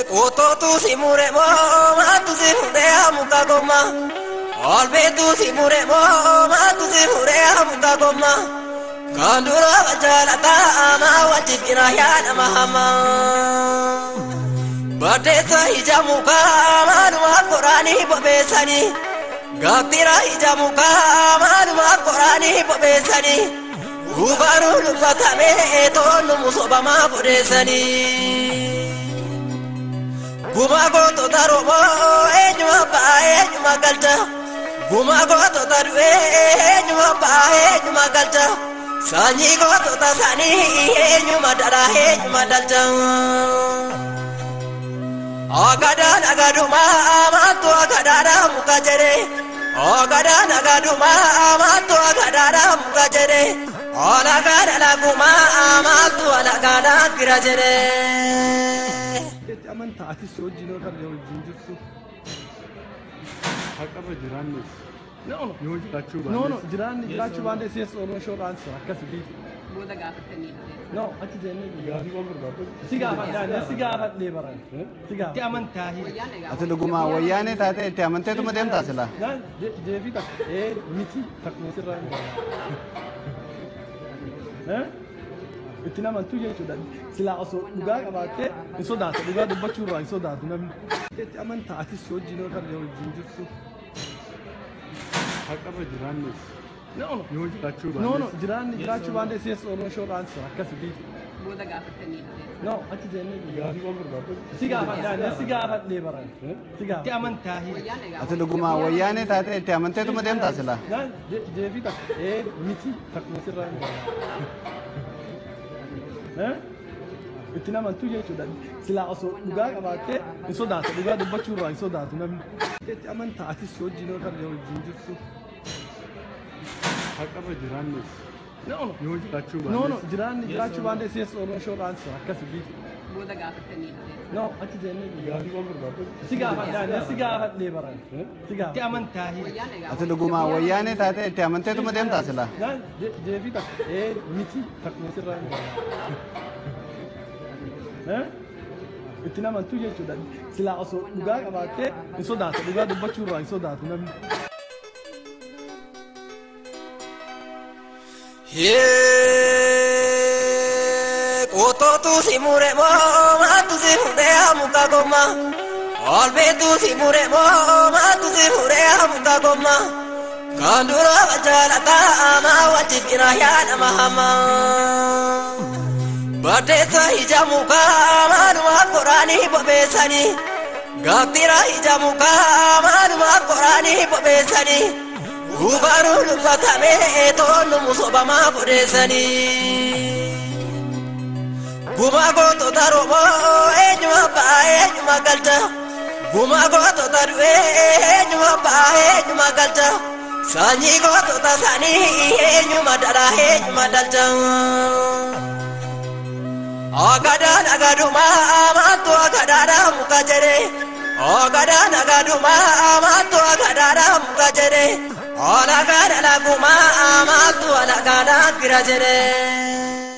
Koto tu si mure mo ma tu si mure amuka goma Albe tu si mure mo ma tu si mure amuka goma Kandura wajala ta ama wajib irayan amahama Badesa hijamuka manuma Qurani babesani Gatira hijamuka manuma Qurani babesani Ubaru lufatame etonu musobama bodesani Gumago to darobo enyuma ba enyuma galta Gumago to daru enyuma ba enyuma galta Sanyi go to tasani enyuma dara enyuma dalta Agadan agaduma amato agadara mukajere Agadan agaduma amato agadara mukajere Alagada laguma amato alagada kirajere Aman taati sojino kan yo jinjutsu hakaba jirannis no jiranni bande ses ono shoran sa kasbi boda gafatani no ati jenne gafi gomur gato sigafa le baran sigafa aman tahi ati luguma wayane taate te amante to madem tasila jevi tak miti tak mesira itina man tuje to dan sila aso duga abate iso da duga do bachura iso da nam aman taati sojino kan yo jinjutsu hakaba jirannis no jiranni bande ses ono shoran sa kasbi boda gafatani no ati jenne gafi gomur gato sigafa le baran sigafa aman tahi ati luguma wayane taate te amante to madem tasila jevi tak miti tak mesira itina man tuje to dan sila aso duga abate iso da duga do bachura iso da nam aman taati sojino kan yo jinjutsu hakaba jirannis no jiranni bande ses ono shoran sa kasbi boda gafatani no ati jenne gafi gomur gato sigafa le baran sigafa aman tahi ati luguma wayane taate te amante to madem tasila jevi tak miti tak mesira itina man tuje to dan sila aso duga abate iso da duga do bachura iso da nam Koto tu si mure mo ma tu si mure amuka goma Albe tu si mure mo ma tu si mure amuka goma Kandura wajala ta ama wajib irayan amahama Badesa hijamuka manuma Qurani babesani Gatira hijamuka manuma Qurani babesani Ubaru lufatame etonu musobama bodesani Gumago to darobo enyuma ba enyuma galta Gumago to daru enyuma ba enyuma galta Sanyi go to tasani enyuma dara enyuma dalta Agadan agaduma amato agadara mukajere Agadan agaduma amato agadara mukajere Alagada laguma amato alagada kirajere